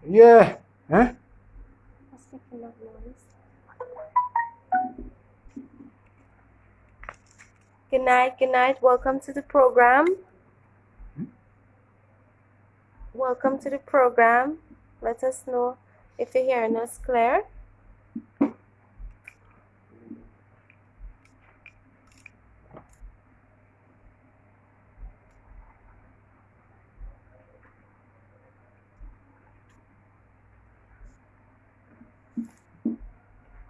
Yeah. Huh? Good night, good night. Welcome to the program. Welcome to the program. Let us know if you're hearing us clear.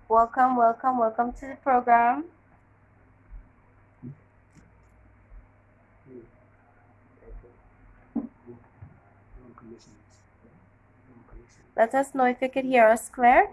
Welcome, welcome, welcome to the program. Let us know if you could hear us clear.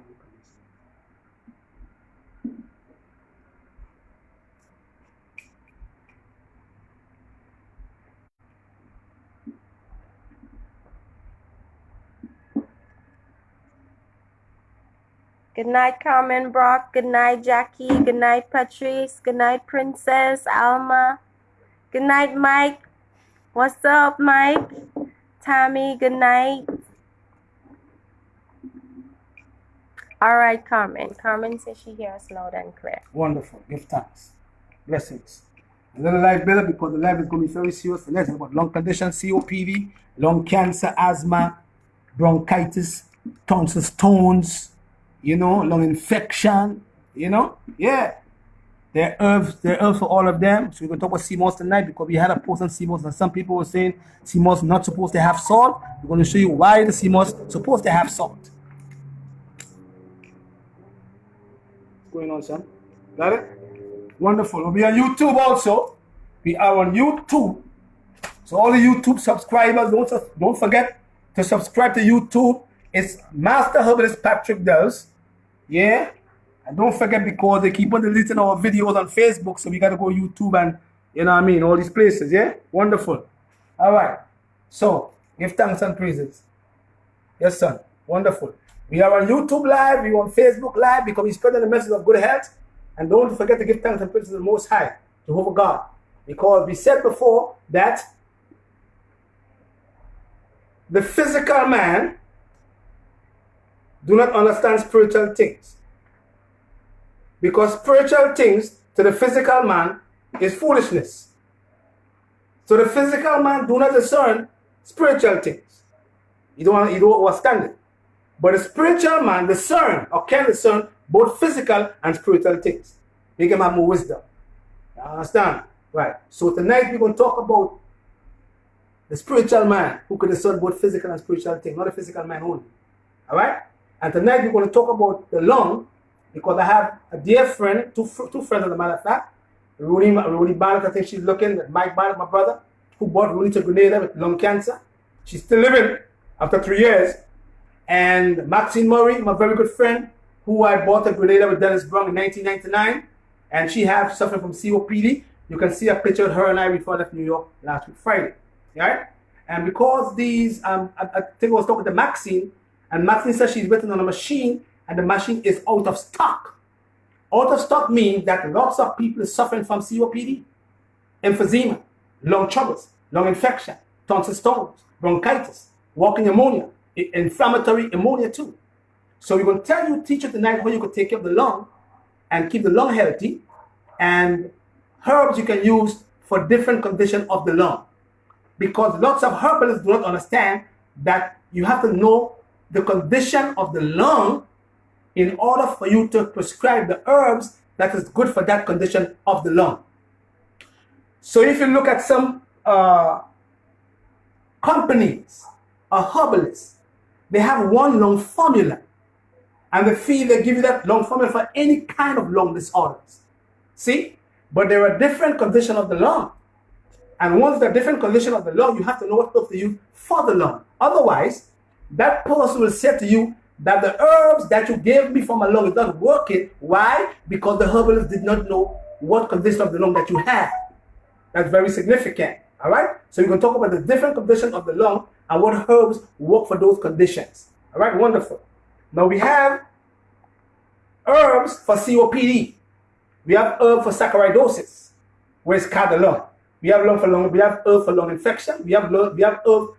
Good night, Carmen Brock. Good night, Jackie. Good night, Patrice. Good night, Princess Alma. Good night, Mike. What's up, Mike? Tammy, good night. All right, Carmen. Carmen says she hears us loud and clear. Wonderful. Give thanks. Blessings. A little life better because the life is going to be very serious. The next about lung condition, COPD, lung cancer, asthma, bronchitis, tonsil stones, lung infection, Yeah. There are herbs for all of them. So we're going to talk about sea moss tonight because we had a post on sea moss and some people were saying sea moss not supposed to have salt. We're going to show you why the sea moss supposed to have salt. What's going on, son? Got it? Wonderful. We'll be on YouTube also. We are on YouTube. So all the YouTube subscribers, don't forget to subscribe to YouTube. It's Master Herbalist Patrick Dells. Yeah? And don't forget because they keep on deleting our videos on Facebook, so we got to go YouTube and, all these places. Yeah? Wonderful. All right. So, give thanks and praises. Yes, son. Wonderful. We are on YouTube Live. We are on Facebook Live because we spread the message of good health. And don't forget to give thanks and praise to the Most High, Jehovah God. Because we said before that the physical man do not understand spiritual things. Because spiritual things to the physical man is foolishness. So the physical man do not discern spiritual things. You don't understand it. But the spiritual man discern or can discern both physical and spiritual things. Make him have more wisdom. You understand? Right. So tonight we're going to talk about the spiritual man who can discern both physical and spiritual things, not the physical man only. All right? And tonight we're going to talk about the lung because I have a dear friend, two friends as a matter of fact. Rudy Barnett, I think she's looking at Mike Barnett, my brother, who bought Rudy to Grenada with lung cancer. She's still living after 3 years. And Maxine Murray, my very good friend, who I bought a Grenada with Dennis Brown in 1999. And she has suffering from COPD. You can see a picture of her and I before I left New York last week, Friday. Right? And because these, I think I was talking to Maxine, and Maxine said she's written on a machine, and the machine is out of stock. Out of stock means that lots of people are suffering from COPD, emphysema, lung troubles, lung infection, tonsil stones, bronchitis, walking pneumonia, inflammatory pneumonia too. So we're going to teach you tonight how you can take care of the lung and keep the lung healthy, and herbs you can use for different conditions of the lung. Because lots of herbalists do not understand that you have to know the condition of the lung in order for you to prescribe the herbs that is good for that condition of the lung. So if you look at some companies or herbalists, they have one lung formula. And they give you that lung formula for any kind of lung disorders. See? But there are different conditions of the lung. And once there are different conditions of the lung, you have to know what herbs to use for the lung. Otherwise, that person will say to you that the herbs that you gave me for my lung is not working. Why? Because the herbalist did not know what condition of the lung that you have. That's very significant. All right? So we're going to talk about the different conditions of the lung and what herbs work for those conditions. All right? Wonderful. Now we have herbs for COPD. We have herb for saccharidosis, where it's called the lung. We have herb for lung infection. We have herb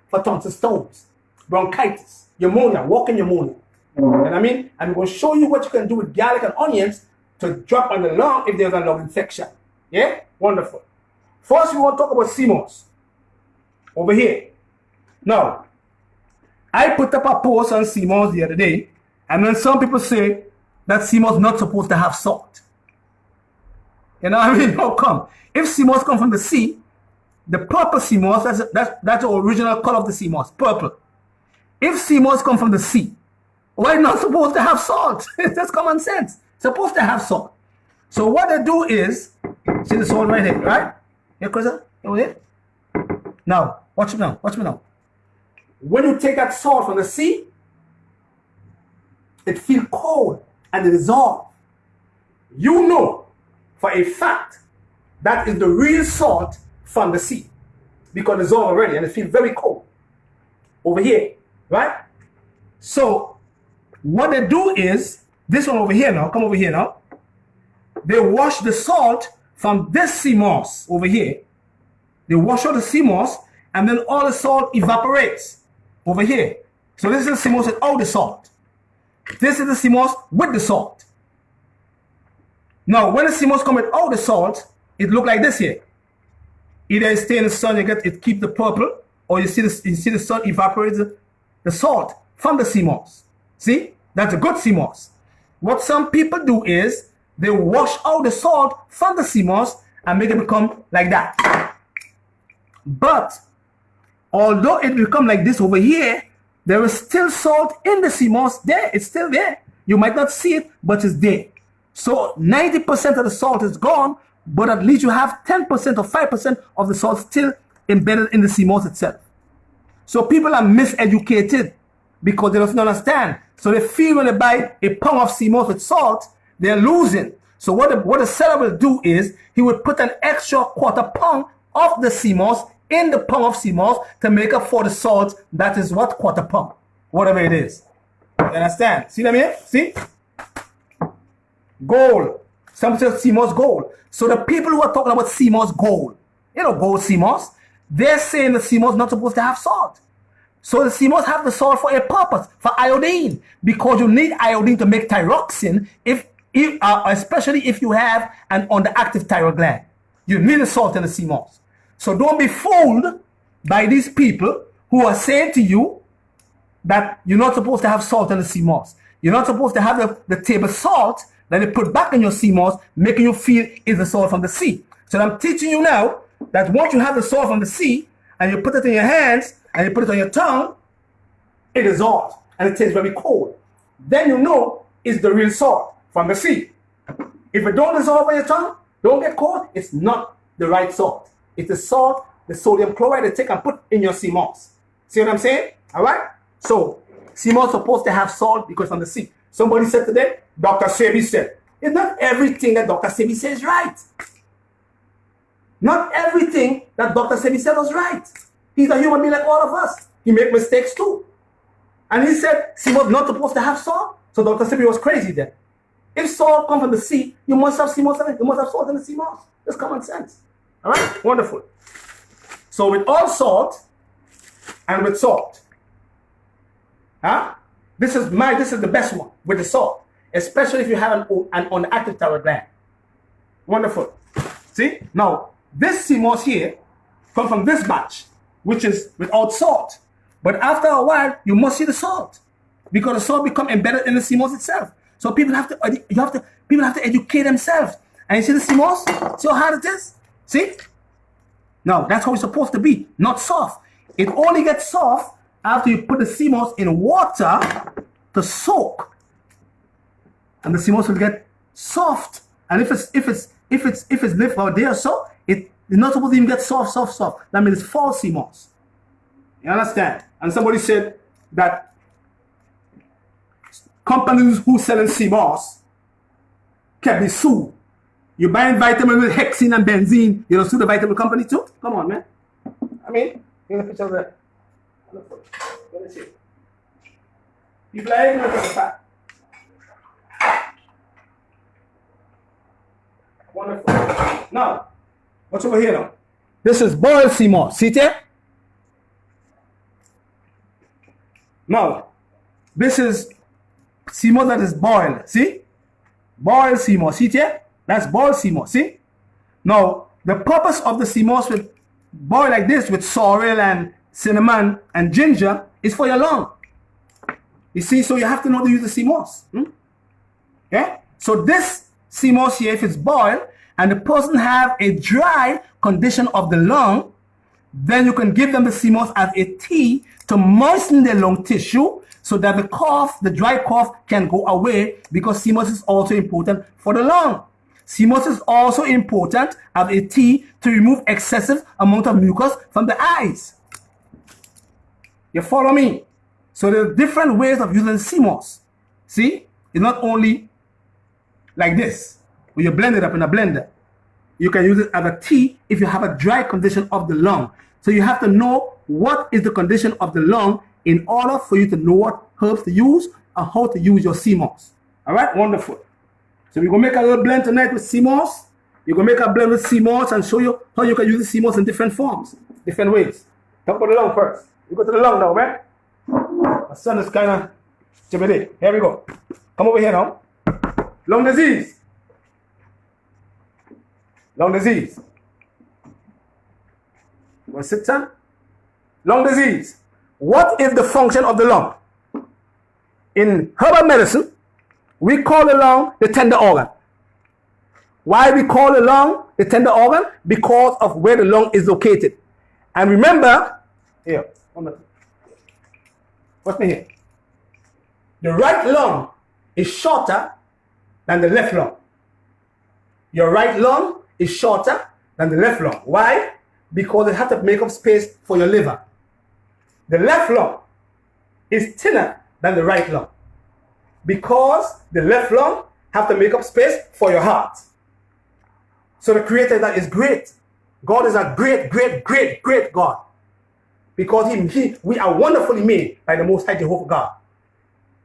for tonsil stones. bronchitis, pneumonia, walking pneumonia. You know what I mean? I'm going to show you what you can do with garlic and onions to drop on the lung if there's a lung infection. Yeah? Wonderful. First, we want to talk about CMOS. Over here. Now, I put up a post on CMOS the other day, and then some people say that CMOS not supposed to have salt. You know what I mean? How come? If CMOS come from the sea, the purple CMOS, that's the original color of the CMOS, purple. If CMOS come from the sea, why not supposed to have salt? That's common sense. Supposed to have salt. So what they do is, see the salt right here, right? Here, Krista? Over here? Now, watch me now. When you take that salt from the sea, it feels cold and it dissolves. You know for a fact that is the real salt from the sea because it's dissolved already and it feels very cold. Over here, right? So, what they do is, this one over here now, come over here now. They wash the salt from this sea moss over here. They wash out the sea moss and then all the salt evaporates over here. So this is the sea moss without the salt. This is the sea moss with the salt. Now, when the sea moss comes without the salt, it look like this here. Either it stay in the sun, it keep the purple, or you see the sun evaporates the salt from the sea moss. See? That's a good sea moss. What some people do is they wash out the salt from the sea moss and make it become like that. But although it become like this over here, there is still salt in the sea moss there. It's still there. You might not see it, but it's there. So 90% of the salt is gone, but at least you have 10% or 5% of the salt still embedded in the sea moss itself. So people are miseducated because they don't understand. So they feel when they buy a pound of sea moss with salt, they're losing. So what the seller will do is he will put an extra quarter pound of the sea moss in the pound of sea moss to make up for the salt that is what quarter pound, whatever it is. You understand? See what I mean? See? Gold. Some say sea moss gold. So the people who are talking about sea moss gold, you know, gold sea moss, they're saying the sea moss not supposed to have salt. So the sea moss have the salt for a purpose, for iodine, because you need iodine to make thyroxine, especially if you have an underactive thyroid gland. You need the salt in the sea moss. So don't be fooled by these people who are saying to you that you're not supposed to have salt in the sea moss. You're not supposed to have the table salt that they put back in your sea moss, making you feel is the salt from the sea. So I'm teaching you now that once you have the salt from the sea and you put it in your hands and you put it on your tongue, it dissolves and it tastes very cold. Then you know it's the real salt from the sea. If it don't dissolve on your tongue, don't get cold, it's not the right salt. It's the salt, the sodium chloride they take and put in your sea moss. See what I'm saying? All right? So, sea moss is supposed to have salt because from the sea. Somebody said today, Dr. Sebi said, it's not everything that Dr. Sebi says is right. Not everything that Dr. Sebi said was right. He's a human being like all of us. He makes mistakes too. And he said sea moss not supposed to have salt. So Dr. Sebi was crazy then. If salt comes from the sea, you must have sea moss in it. You must have salt in the sea moss. That's common sense. All right? Wonderful. So with all salt and with salt, this is the best one with the salt, especially if you have an unactive thyroid gland. Wonderful. See? Now, this sea moss here comes from this batch, which is without salt. But after a while, you must see the salt because the salt become embedded in the sea moss itself. So people have to educate themselves. And you see the sea moss? See how hard it is? See? Now, that's how it's supposed to be, not soft. It only gets soft after you put the sea moss in water to soak. And the sea moss will get soft. And if it's left for a day or so, it's not supposed to even get soft. That means it's false sea moss. You understand? And somebody said that companies who selling sea moss can be sued. You're buying vitamin with hexene and benzene, you don't sue the vitamin company too? Come on, man. I mean, here's a picture of that. Let me see. People are ignorant of the fact. Wonderful. Now, what's over here now? This is boiled sea moss. See it here? Now, this is CMOS that is boiled. See? Boiled CMOS. See it here? That's boiled CMOS. See? Now, the purpose of the CMOS with boil like this with sorrel and cinnamon and ginger is for your lung. You see, so you have to know to use the CMOS. Yeah? So this CMOS here, if it's boiled and the person have a dry condition of the lung, then you can give them the CMOS as a tea to moisten their lung tissue so that the cough, the dry cough, can go away, because CMOS is also important for the lung. CMOS is also important as a tea to remove excessive amount of mucus from the eyes. You follow me? So there are different ways of using CMOS. See? It's not only like this, where you blend it up in a blender. You can use it as a tea if you have a dry condition of the lung. So you have to know what is the condition of the lung in order for you to know what herbs to use and how to use your CMOS. All right? Wonderful. So we're going to make a little blend tonight with CMOS. We're going to make a blend with CMOS and show you how you can use the CMOS in different forms, different ways. Talk about the lung first. We go to the lung now, man. My son is kind of jibby. Here we go. Come over here now. Lung disease. Lung disease. You want to sit, son? Lung disease. What is the function of the lung? In herbal medicine, we call the lung the tender organ. Why we call the lung the tender organ? Because of where the lung is located. And remember, here, what's me here? The right lung is shorter than the left lung. Your right lung is shorter than the left lung. Why? Because it has to make up space for your liver. The left lung is thinner than the right lung, because the left lung have to make up space for your heart. So the Creator that is great. God is a great, great, great, great God, because we are wonderfully made by the Most High Jehovah God.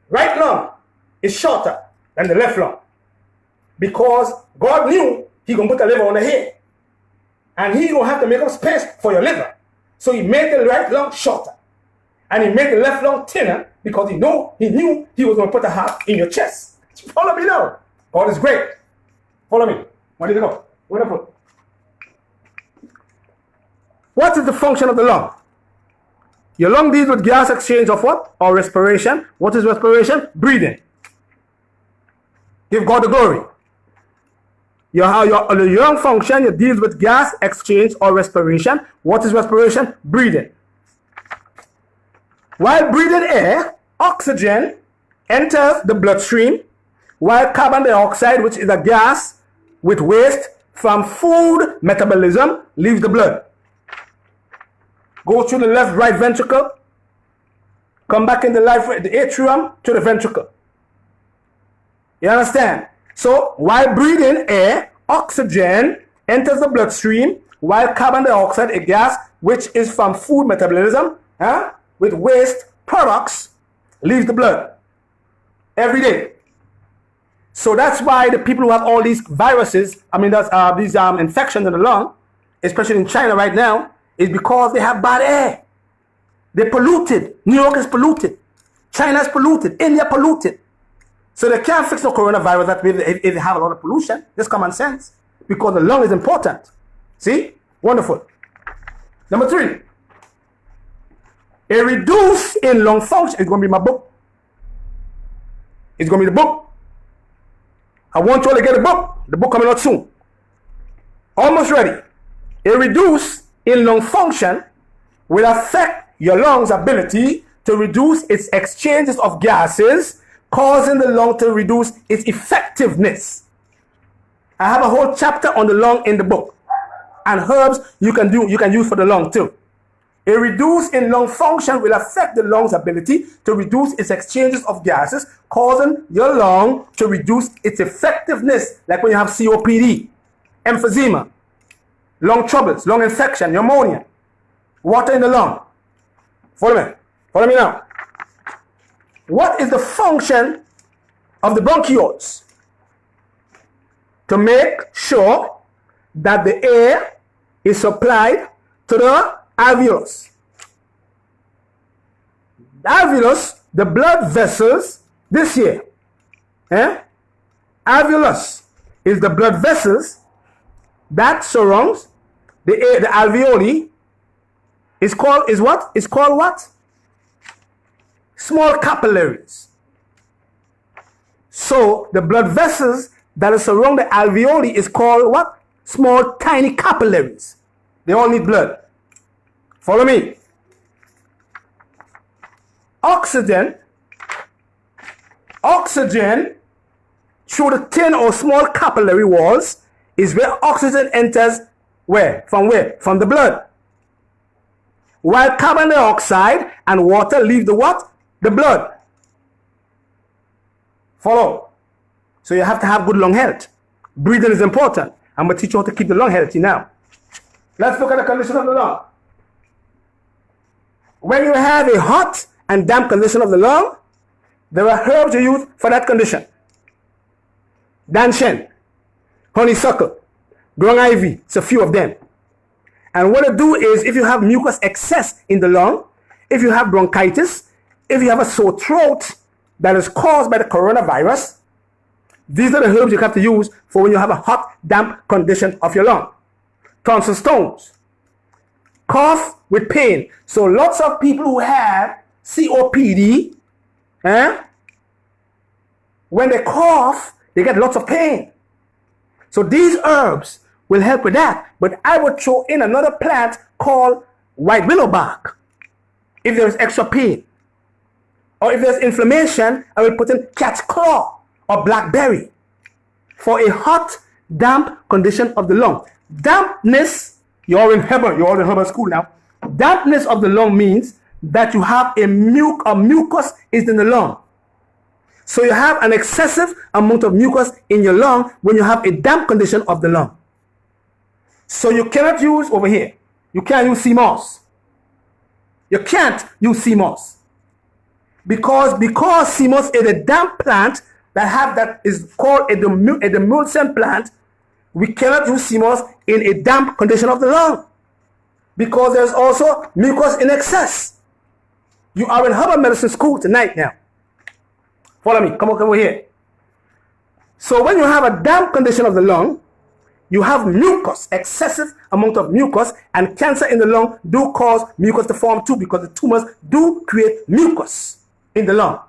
Right lung is shorter than the left lung, because God knew He gonna put the liver on the head, and He gonna have to make up space for your liver. So He made the right lung shorter, and He made the left lung thinner, because He knew He was gonna put the heart in your chest. Follow me now. God is great. Follow me. Where did you go? Wonderful. What is the function of the lung? Your lung deals with gas exchange of what? Or respiration. What is respiration? Breathing. Give God the glory. Your lung function, it deals with gas exchange or respiration. What is respiration? Breathing. While breathing air, oxygen enters the bloodstream, while carbon dioxide, which is a gas with waste from food metabolism, leaves the blood. Go through the left right ventricle, come back in the atrium to the ventricle. You understand? So while breathing air, oxygen enters the bloodstream, while carbon dioxide, a gas which is from food metabolism, with waste products, leaves the blood every day. So that's why the people who have all these viruses, these infections in the lung, especially in China right now, is because they have bad air. They're polluted. New York is polluted. China is polluted. India polluted. So they can't fix the coronavirus that way if they have a lot of pollution. Just common sense. Because the lung is important. See? Wonderful. Number 3. A reduce in lung function is going to be my book. It's going to be the book. I want you all to get a book. The book coming out soon. Almost ready. A reduce in lung function will affect your lung's ability to reduce its exchanges of gases, causing the lung to reduce its effectiveness. I have a whole chapter on the lung in the book, and herbs you can use for the lung too. A reduce in lung function will affect the lung's ability to reduce its exchanges of gases, causing your lung to reduce its effectiveness, like when you have COPD, emphysema, lung troubles, lung infection, pneumonia, water in the lung. Follow me. Follow me now. What is the function of the bronchioles? To make sure that the air is supplied to the alveolus. The alveolus, the blood vessels, this here. Alveolus is the blood vessels that surrounds the alveoli. Is called what? It's called what? Small capillaries. So the blood vessels that surround the alveoli is called what? Small tiny capillaries. They all need blood. Follow me. Oxygen through the thin or small capillary walls is where oxygen enters. Where? From where? From the blood. While carbon dioxide and water leave the what? The blood. Follow. So you have to have good lung health. Breathing is important. I'm going to teach you how to keep the lung healthy now. Let's look at the condition of the lung. When you have a hot and damp condition of the lung, there are herbs you use for that condition. Danshen, honeysuckle, grung ivy, it's a few of them. And what they do is, if you have mucus excess in the lung, if you have bronchitis, if you have a sore throat that is caused by the coronavirus, these are the herbs you have to use for when you have a hot, damp condition of your lung. Tonsil stones, cough with pain. So lots of people who have COPD, when they cough, they get lots of pain. So these herbs will help with that. But I would throw in another plant called white willow bark if there is extra pain. Or if there's inflammation, I will put in cat's claw or blackberry for a hot, damp condition of the lung. Dampness, you're all in herbal school now. Dampness of the lung means that you have a mucus is in the lung. So you have an excessive amount of mucus in your lung when you have a damp condition of the lung. So you cannot use over here. You can't use sea moss. You can't use sea moss. Because sea moss is a damp plant that is called a demulcent plant, we cannot use sea moss in a damp condition of the lung. Because there's also mucus in excess. You are in herbal medicine school tonight now. Follow me. Come over here. So when you have a damp condition of the lung, you have mucus, excessive amount of mucus, and cancer in the lung do cause mucus to form too, because the tumors do create mucus in the lung.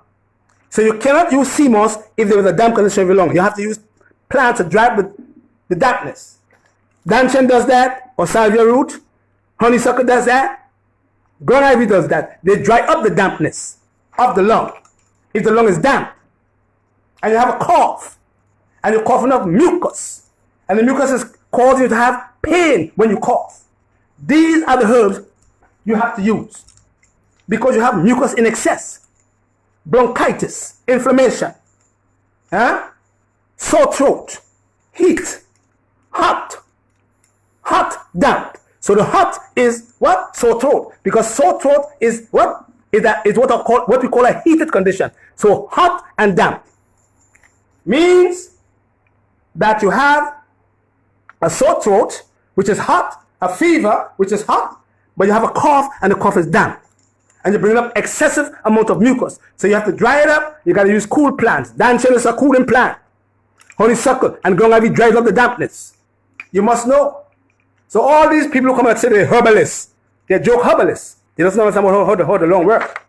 So you cannot use sea moss if there is a damp condition of your lung. You have to use plants to drive the dampness. Danshen does that, or salvia root. Honeysuckle does that. Grung ivy does that. They dry up the dampness of the lung. If the lung is damp, and you have a cough, and you're coughing up mucus, and the mucus is causing you to have pain when you cough, these are the herbs you have to use because you have mucus in excess, bronchitis, inflammation, sore throat, heat, hot, damp. So the hot is what? Sore throat, because sore throat is what? Is what we call a heated condition. So hot and damp means that you have a sore throat, which is hot, a fever, which is hot, but you have a cough, and the cough is damp. And you bring up excessive amount of mucus. So you have to dry it up. You got to use cool plants. Danshen is a cooling plant. Honeysuckle and grung ivy dries up the dampness. You must know. So all these people who come and say they're herbalists, they're joke herbalists. They don't understand how the lung works.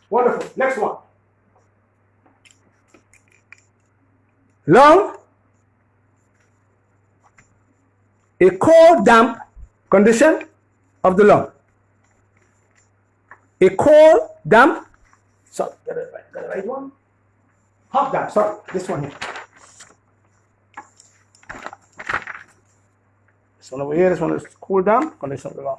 Wonderful. Next one. Lung. A cold, damp condition of the lung. A cold, damp. Sorry, got the right one. Hot, damp. Sorry, this one here. This one over here. This one is cool, damp condition of the lung.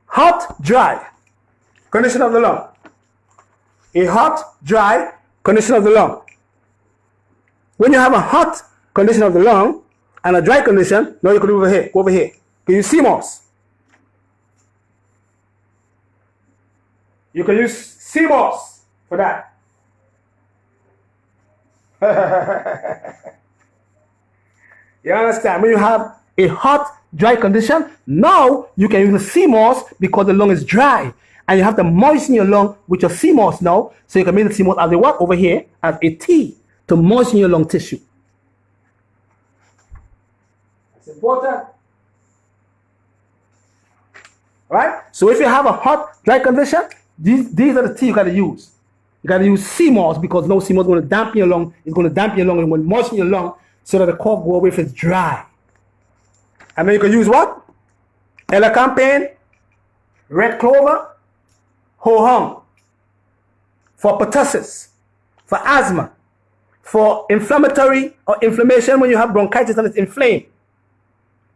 Hot, dry condition of the lung. A hot, dry condition of the lung. When you have a hot condition of the lung and a dry condition, now you can do over here. Go over here. Can you see moss? You can use sea moss for that. You understand? When you have a hot dry condition. Now you can use the sea moss because the lung is dry. And you have to moisten your lung with your sea moss now. So you can make the sea moss as a what over here? As a tea to moisten your lung tissue. That's important. Right? So if you have a hot, dry condition, these are the tea you got to use. You got to use sea moss because no sea moss is going to dampen your lung. It's going to dampen your lung and going to moisten your lung so that the cough go away if it's dry. And then you can use what? Elecampane, red clover, ho hum for pertussis, for asthma, for inflammatory or inflammation when you have bronchitis and it's inflamed.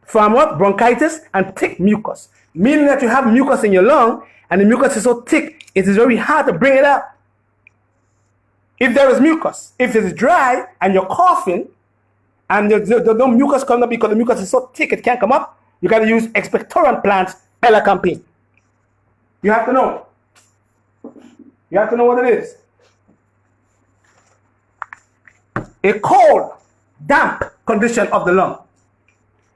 From what? Bronchitis and thick mucus. Meaning that you have mucus in your lung and the mucus is so thick, it is very hard to bring it out. If there is mucus, if it is dry and you're coughing and there's no mucus coming up because the mucus is so thick it can't come up, you got to use expectorant plants, elecampane. You have to know. You have to know what it is. A cold, damp condition of the lung.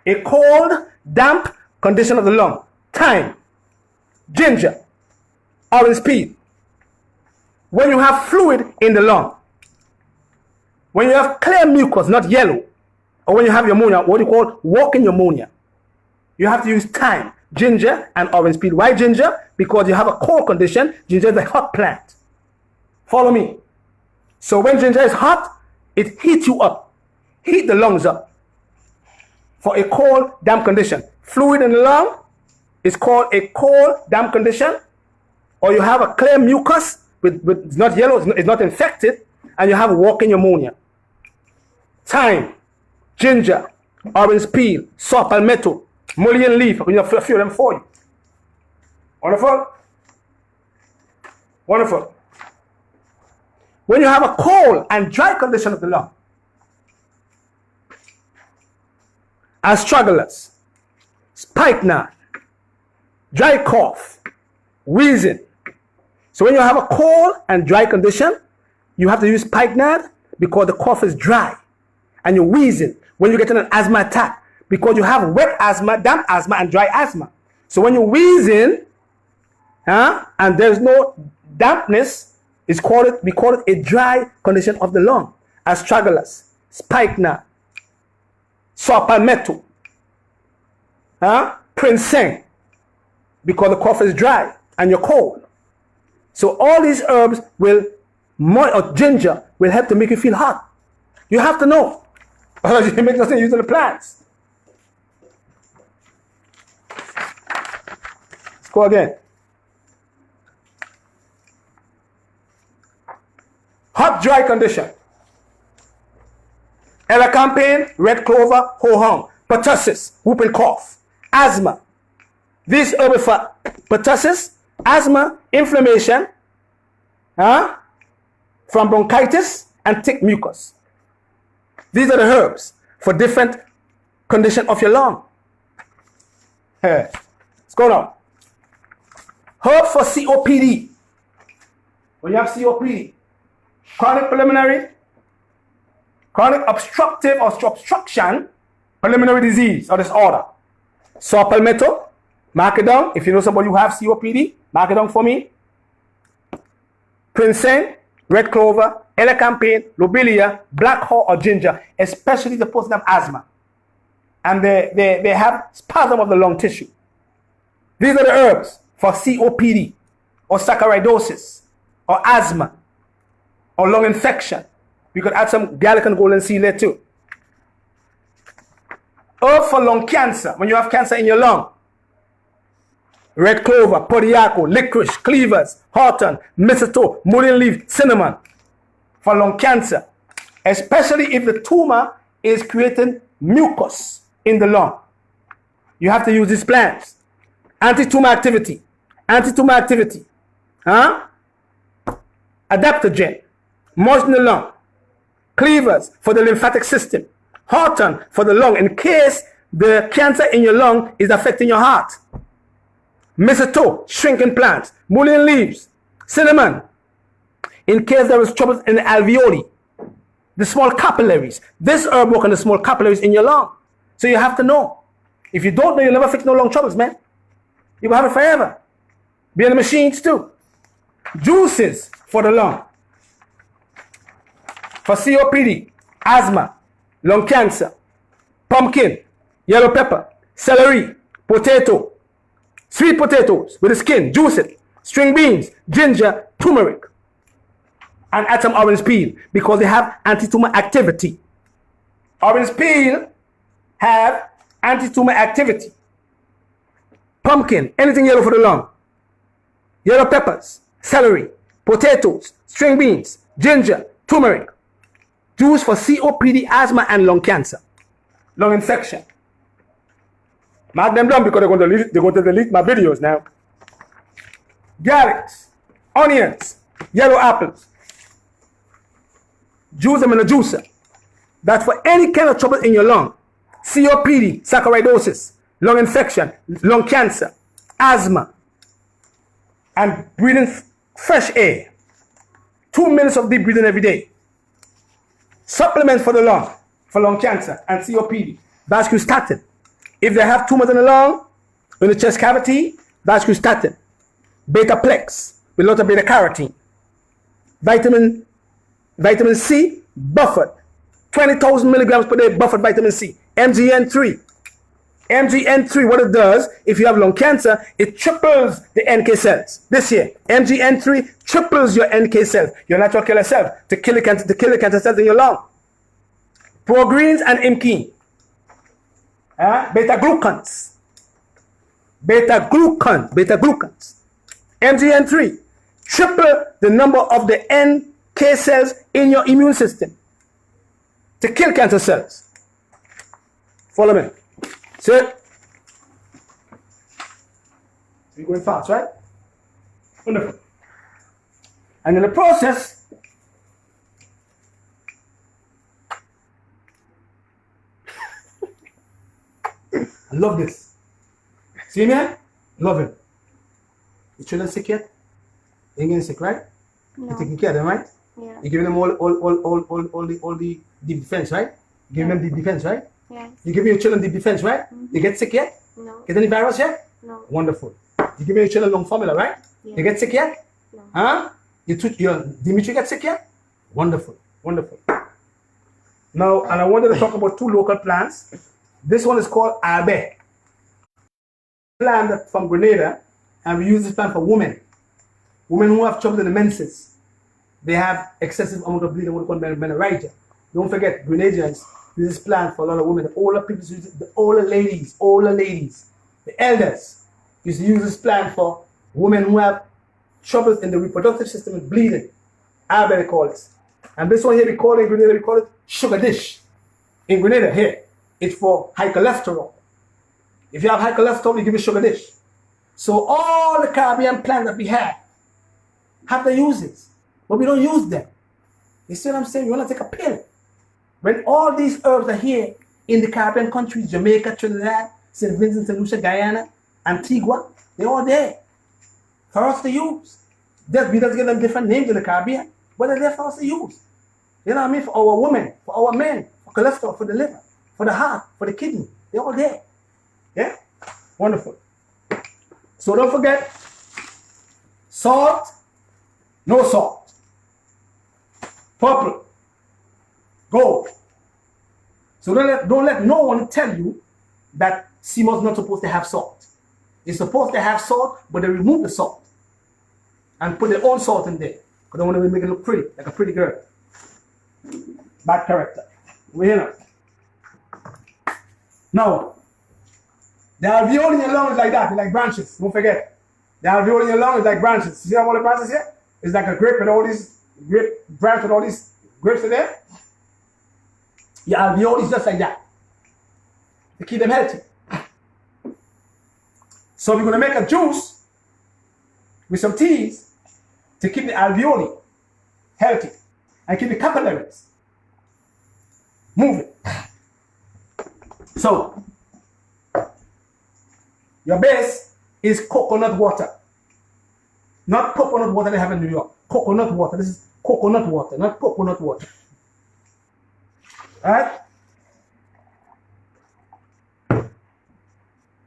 A cold, damp condition of the lung. Thyme, ginger, orange peel. When you have fluid in the lung, when you have clear mucus, not yellow, or when you have pneumonia, what you call walking pneumonia, you have to use thyme, ginger, and orange peel. Why ginger? Because you have a cold condition. Ginger is a hot plant. Follow me. So when ginger is hot, it heats you up, heat the lungs up. For a cold, damp condition, fluid in the lung is called a cold, damp condition, or you have a clear mucus with it's not yellow, it's not infected, and you have walking pneumonia. Thyme, ginger, orange peel, saw palmetto, mullein leaf. We have a few of them for you. Wonderful? Wonderful. When you have a cold and dry condition of the lung, astragalus, spikenard, dry cough, wheezing. So when you have a cold and dry condition, you have to use spikenard because the cough is dry and you're wheezing. When you get an asthma attack, because you have wet asthma, damp asthma, and dry asthma. So when you're wheezing, and there's no dampness, we call it a dry condition of the lung. Astragalus, spikenard, saw palmetto, ginseng, because the cough is dry and you're cold. So all these herbs or ginger will help to make you feel hot. You have to know. Otherwise you make no sense using the plants. Let's go again. Hot, dry condition. Elecampane, red clover, ho hum, pertussis, whooping cough, asthma. These herbs for pertussis, asthma, inflammation, from bronchitis and thick mucus. These are the herbs for different condition of your lung. Let's go now. Herb for COPD. When you have COPD, chronic obstructive or obstruction pulmonary disease or disorder. Saw palmetto, mark it down. If you know somebody who has COPD, mark it down for me. Ginseng, red clover, elecampane, lobelia, black haw or ginger, especially the person have asthma. And they have spasm of the lung tissue. These are the herbs for COPD or saccharidosis or asthma or lung infection. We could add some garlic and golden seal there too. Herb for lung cancer, when you have cancer in your lung. Red clover, podiaco, licorice, cleavers, hawthorn, mistletoe, mullein leaf, cinnamon. For lung cancer. Especially if the tumor is creating mucus in the lung. You have to use these plants. Anti-tumor activity. Adaptogen, moisten the lung. Cleavers for the lymphatic system. Hawthorn for the lung in case the cancer in your lung is affecting your heart. Mistletoe, shrinking plants. Mullein leaves, cinnamon in case there is trouble in the alveoli, the small capillaries. This herb works on the small capillaries in your lung. So you have to know. If you don't know, you'll never fix no lung troubles, man. You will have it forever. Be in the machines too. Juices for the lung. For COPD, asthma, lung cancer, pumpkin, yellow pepper, celery, potato, sweet potatoes with the skin, juice it, string beans, ginger, turmeric, and add some orange peel because they have anti-tumor activity. Orange peel have anti-tumor activity. Pumpkin, anything yellow for the lung. Yellow peppers, celery, potatoes, string beans, ginger, turmeric. Juice for COPD, asthma, and lung cancer. Lung infection. Mark them down because they're going to delete my videos now. Garlics, onions, yellow apples. Juice them in a juicer. That's for any kind of trouble in your lung. COPD, saccharidosis, lung infection, lung cancer, asthma, and breathing fresh air. 2 minutes of deep breathing every day. Supplements for the lung, for lung cancer and COPD. Vascustatin. If they have tumors in the lung, in the chest cavity, vascustatin. Beta-plex, with a lot of beta-carotene. Vitamin C, buffered. 20,000 milligrams per day buffered vitamin C. MGN3. MGN3, what it does, if you have lung cancer, it triples the NK cells. This year, MGN3 triples your NK cells, your natural killer cells, to kill the cancer cells in your lung. Progreens and Imkeen. Beta-glucans. Beta-glucans. MGN3 triple the number of the NK cells in your immune system to kill cancer cells. Follow me. So, we're going fast, right? Wonderful. And in the process, I love this. See, man? Love him. You children sick yet? They ain't getting sick, right? No. You're taking care of them, right? Yeah. You're giving them all the deep defense, right? Giving them deep defense, right? Yes. You give your children deep defense, right? They get sick yet? No. Get any virus yet? No. Wonderful. You give your children long formula, right? Yeah. They get sick yet? No. Huh? Dimitri get sick yet? Wonderful. Wonderful. Now, and I wanted to talk about 2 local plants. This one is called Arbe. Plant from Grenada, and we use this plant for women. Women who have trouble in the menses. They have excessive amount of bleeding, what we call menorrhagia. Don't forget, Grenadians use this plant for a lot of women. The older people use it, the older ladies, the elders used to use this plant for women who have troubles in the reproductive system and bleeding. Arbe, they call it. And this one here, we call it in Grenada, we call it sugar dish. In Grenada, here, it's for high cholesterol. If you have high cholesterol, you give it sugar dish. So all the Caribbean plants that we have the uses, but we don't use them. You see what I'm saying? You want to take a pill. When all these herbs are here in the Caribbean countries, Jamaica, Trinidad, St. Vincent, St. Lucia, Guyana, Antigua, they're all there for us to use. We just give them different names in the Caribbean, but they're there for us to use. You know what I mean? For our women, for our men, for cholesterol, for the liver, for the heart, for the kidney. They're all there. Yeah? Wonderful. So don't forget, salt, no salt. Purple, gold. So don't let no one tell you that CMOS not supposed to have salt. It's supposed to have salt, but they remove the salt and put their own salt in there because they want to make it look pretty, like a pretty girl. Bad character. We're here now. Now, the alveoli in your lung is like that. They're like branches. Don't forget. The alveoli in your lung is like branches. See all the branches here? It's like a grape with all these branch with all these grapes in there. Your alveoli is just like that. To keep them healthy. So we're going to make a juice with some teas to keep the alveoli healthy and keep the capillaries moving. So, your base is coconut water. Not coconut water they have in New York. Coconut water. This is coconut water, not coconut water. Alright?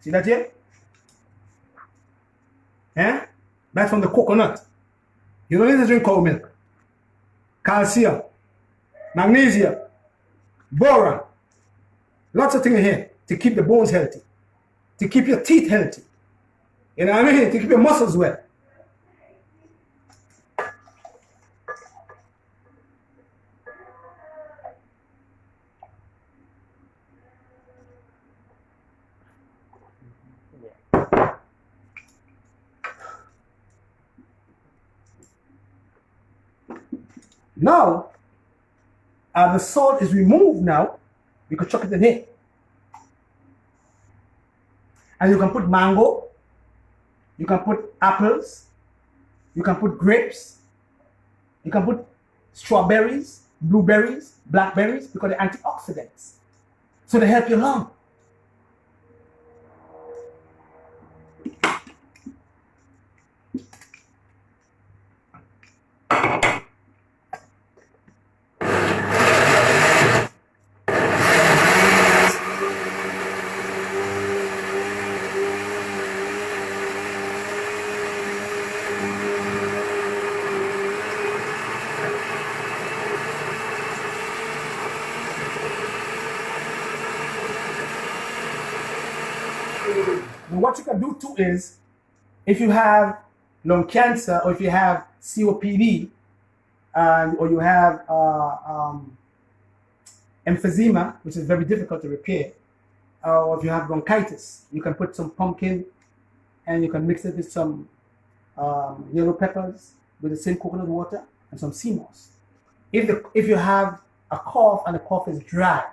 See that here? Yeah? That's from the coconut. You don't need to drink cow milk. Calcium, magnesium, boron, lots of things here to keep the bones healthy, to keep your teeth healthy. You know what I mean? To keep your muscles well. Now, the salt is removed now, you can chuck it in here. And you can put mango, you can put apples, you can put grapes, you can put strawberries, blueberries, blackberries, because they're antioxidants. So they help your lung. And what you can do too is, if you have lung cancer or if you have COPD, or you have emphysema, which is very difficult to repair, or if you have bronchitis, you can put some pumpkin and you can mix it with some yellow peppers with the same coconut water and some sea moss. If you have a cough and the cough is dry,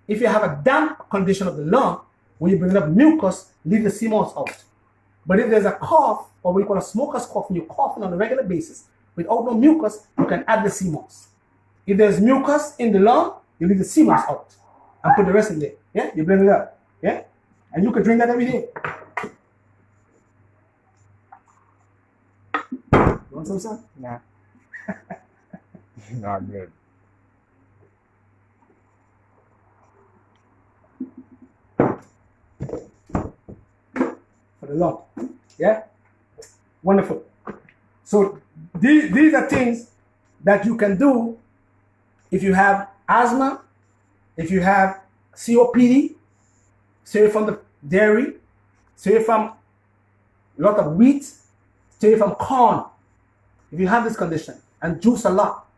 if you have a damp condition of the lung, when you bring up mucus, leave the sea moss out. But if there's a cough, or what you call a smoker's cough, and you're coughing on a regular basis without no mucus, you can add the sea moss. If there's mucus in the lung, you leave the sea moss out and put the rest in there. Yeah, you blend it up. Yeah, and you can drink that every day. You want some, son? Nah. Not good. For the lung. Yeah? Wonderful. So these are things that you can do if you have asthma, if you have COPD, stay from the dairy, stay from a lot of wheat, stay from corn. If you have this condition, and juice a lot,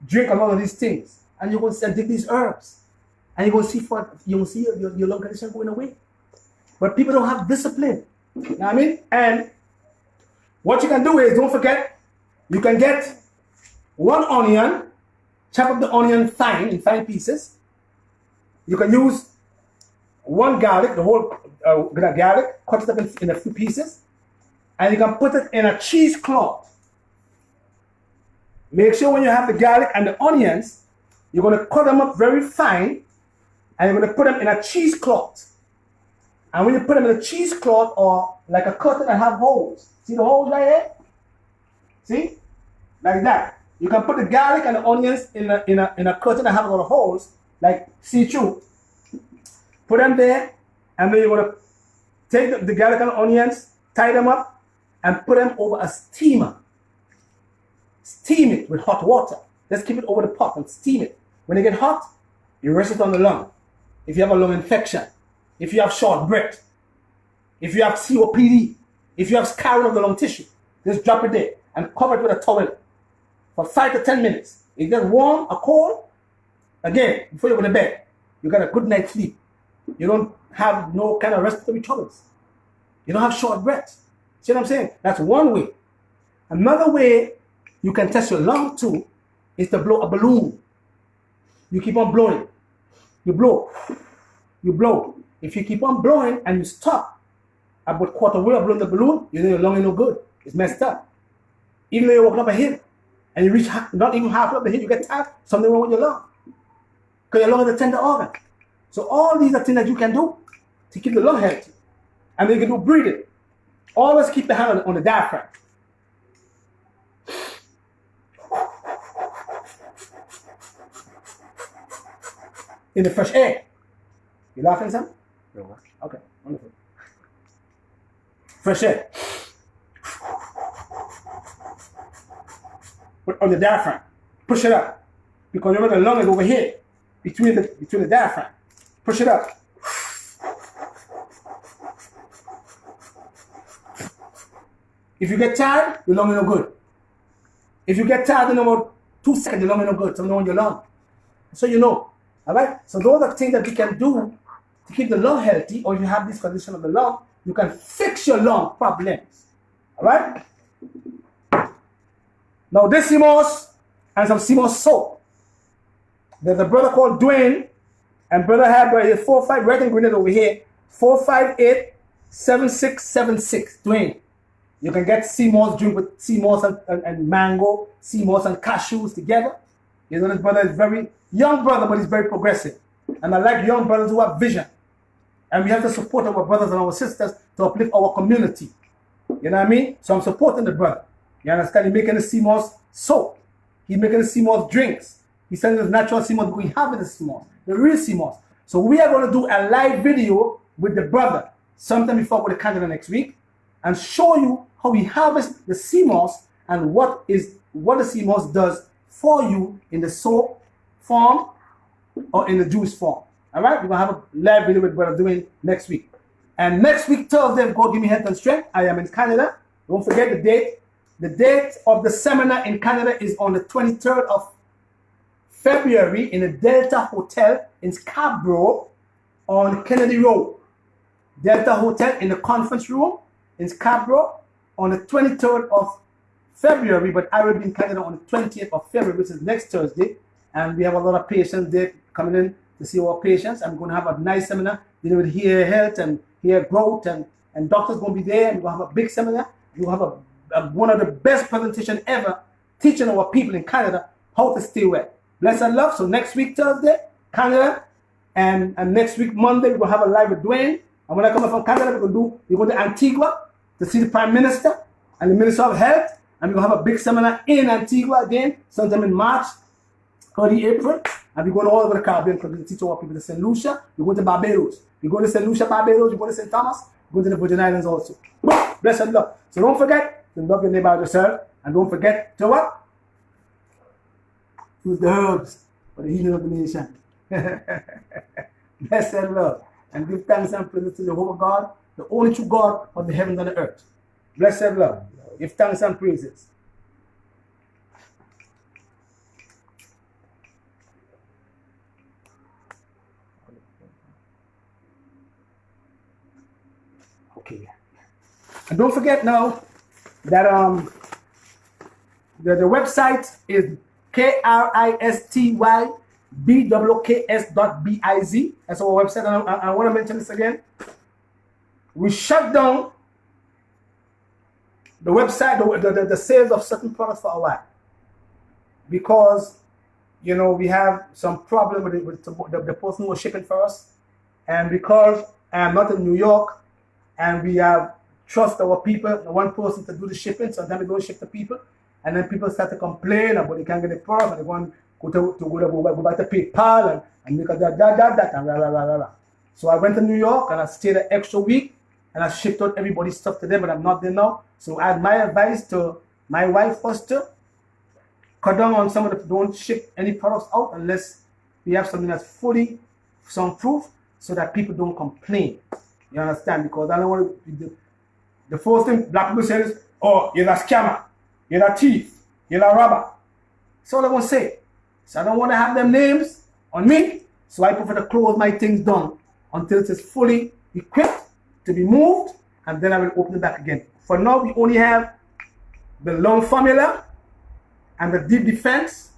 drink a lot of these things, and you're going to take these herbs, and you're going to see your lung condition going away. But people don't have discipline. You know what I mean? And what you can do is, don't forget, you can get one onion, chop up the onion fine, in fine pieces. You can use one garlic, the whole garlic, cut it up in a few pieces, and you can put it in a cheesecloth. Make sure when you have the garlic and the onions, you're going to cut them up very fine, and you're going to put them in a cheesecloth. And when you put them in a cheesecloth or like a curtain that have holes, see the holes right here? See? Like that. You can put the garlic and the onions in a curtain that have a lot of holes, like see-through. Put them there, and then you're going to take the garlic and the onions, tie them up, and put them over a steamer. Steam it with hot water. Just keep it over the pot and steam it. When it gets hot, you rest it on the lung. If you have a lung infection, if you have short breath, if you have COPD, if you have scarring of the lung tissue, just drop it there and cover it with a towel for 5 to 10 minutes. If it gets warm or cold, again, before you go to bed, you got a good night's sleep. You don't have no kind of respiratory troubles. You don't have short breath. See what I'm saying? That's one way. Another way you can test your lung too is to blow a balloon. You keep on blowing. You blow. You blow. If you keep on blowing and you stop about quarter way of blowing the balloon, you know your lung ain't no good. It's messed up. Even though you're walking up a hill and you reach not even halfway up the hill, you get tired, something wrong with your lung. Because your lung is a tender organ. So all these are things that you can do to keep the lung healthy. And then you can do breathing. Always keep the hand on the diaphragm. In the fresh air. You laughing, son? No. Okay, wonderful. Fresh air. Put on the diaphragm. Push it up. Because remember the lung is over here. Between the diaphragm. Push it up. If you get tired, your lung is no good. If you get tired in about 2 seconds, your lung is no good. So know in your lung. So you know. Alright? So those are things that we can do to keep the lung healthy, or if you have this condition of the lung, you can fix your lung problems. Alright? Now this CMOS and some CMOS soap. There's a brother called Dwayne, and brother have right here 45 red and green over here, 458-7676. Dwayne. You can get CMOS drink with CMOS and mango, CMOS and cashews together. You know, this brother is very young brother, but he's very progressive. And I like young brothers who have vision. And we have to support our brothers and our sisters to uplift our community. You know what I mean? So I'm supporting the brother. You understand? He's making the CMOS soap. He's making the CMOS drinks. He's selling the natural CMOS we have in the CMOS, the real CMOS. So we are going to do a live video with the brother sometime before with the Canada next week and show you how we harvest the CMOS and what the CMOS does for you in the soap form or in the juice form. All right? We're going to have a live video with brother doing next week. And next week, Thursday, God Give Me Health and Strength. I am in Canada. Don't forget the date. The date of the seminar in Canada is on the 23rd of February in the Delta Hotel in Scarborough on Kennedy Road. Delta Hotel in the conference room in Scarborough on the 23rd of February, but I will be in Canada on the 20th of February, which is next Thursday. And we have a lot of patients there coming in to see our patients. I'm going to have a nice seminar dealing with hair health and hair growth, and doctors going to be there. And we're going to have a big seminar. We'll have one of the best presentations ever teaching our people in Canada how to stay well. Bless and love. So next week, Thursday, Canada, and next week, Monday, we're going to have a live with Dwayne. And when I come from Canada, we're going to Antigua to see the Prime Minister and the Minister of Health. And we're going to have a big seminar in Antigua again, sometime in March, early April. And we're going all over the Caribbean because we teach our people to St. Lucia. We're going to Barbados. We go to St. Lucia, Barbados. We go to St. Thomas. We go to the Virgin Islands also. Bless and love. So don't forget to love your neighbor as yourself. And don't forget to what? Use the herbs for the healing of the nation. Bless and love. And give thanks and praise to the Jehovah God, the only true God of the heavens and the earth. Bless and love. Give thanks and praises. Okay. And don't forget now that the website is KRISTYBWKS.biz. That's our website. And I want to mention this again. We shut down the website, the sales of certain products for a while, because you know we have some problem with the person who was shipping for us, and because I am not in New York, and we have trust our people, one person to do the shipping, sometimes we don't ship the people, and then people start to complain about they can't get the product, and they want to go back to PayPal and make a that and blah, blah, blah, blah, blah. So I went to New York and I stayed an extra week and I shipped out everybody's stuff to them, but I'm not there now. So I had my advice to my wife first to cut down on some of the, don't ship any products out unless we have something that's fully soundproof so that people don't complain. You understand? Because I don't want to, the first thing black people say is, oh, you're a scammer, you're a thief, you're a robber. That's all I want to say. So I don't want to have them names on me, so I prefer to close my things down until it is fully equipped to be moved, and then I will open it back again. For now, we only have the lung formula and the deep defense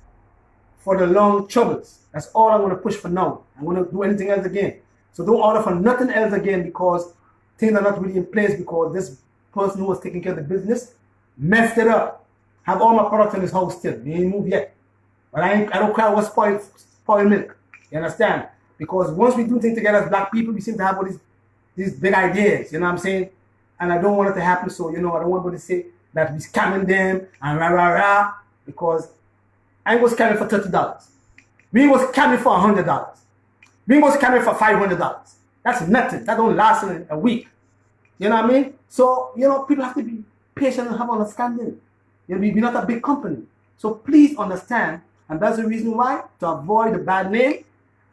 for the lung troubles. That's all I'm going to push for now. I'm going to do anything else again. So don't order for nothing else again, because things are not really in place, because this person who was taking care of the business messed it up. Have all my products in his house still. They ain't moved yet. But I don't care what spoiled milk. You understand? Because once we do things together as black people, we seem to have all these big ideas. You know what I'm saying? And I don't want it to happen. So, you know, I don't want anybody to say that we're scamming them and rah, rah, rah. Because I ain't going to scam it for $30. We ain't going to scam it for $100. We ain't going to scam it for $500. That's nothing. That don't last in a week. You know what I mean? So, you know, people have to be patient and have understanding. You know, we're not a big company. So please understand, and that's the reason why, to avoid the bad name,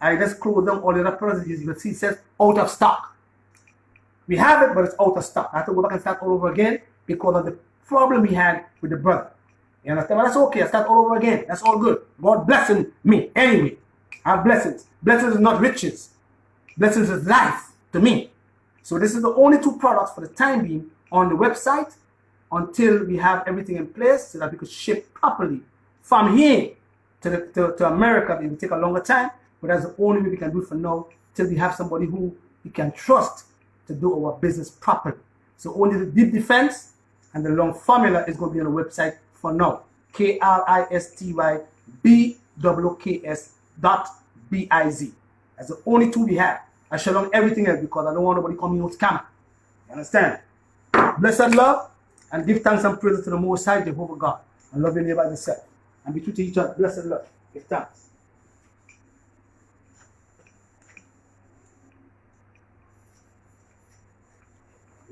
I just close down all the other products. You can see it says out of stock. We have it, but it's out of stock. I have to go back and start all over again because of the problem we had with the brother. You understand? But that's okay. I start all over again. That's all good. God blessing me anyway. I have blessings. Blessings is not riches. Blessings is life to me. So this is the only two products for the time being on the website until we have everything in place so that we could ship properly from here to America. It will take a longer time, but that's the only way we can do it for now till we have somebody who we can trust to do our business properly. So only the deep defense and the long formula is going to be on the website for now. KRISTYBWKS.biz. That's the only two we have. I shut down everything else because I don't want nobody coming with scammer. You understand? Blessed love and give thanks and praise to the Most High Jehovah God. And love your neighbor as yourself. And be true to each other. Blessed love. Give thanks.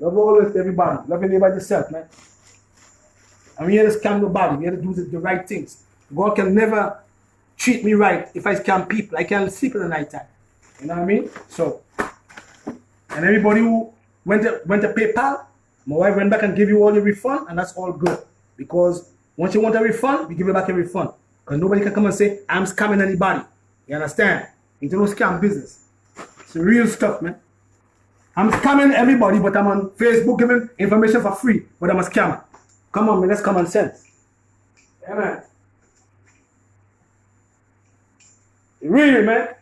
Love always everybody. Love your neighbor as yourself, man. And we here to scam nobody. We here to do the right things. God can never treat me right if I scam people. I can't sleep in the night time. You know what I mean? So, and everybody who went to PayPal, my wife went back and gave you all your refund, and that's all good. Because once you want a refund, we give you back a refund. Because nobody can come and say, I'm scamming anybody. You understand? It's no scam business. It's real stuff, man. I'm scamming everybody, but I'm on Facebook giving information for free, but I'm a scammer. Come on, man, that's common sense. Yeah, man. Really, man.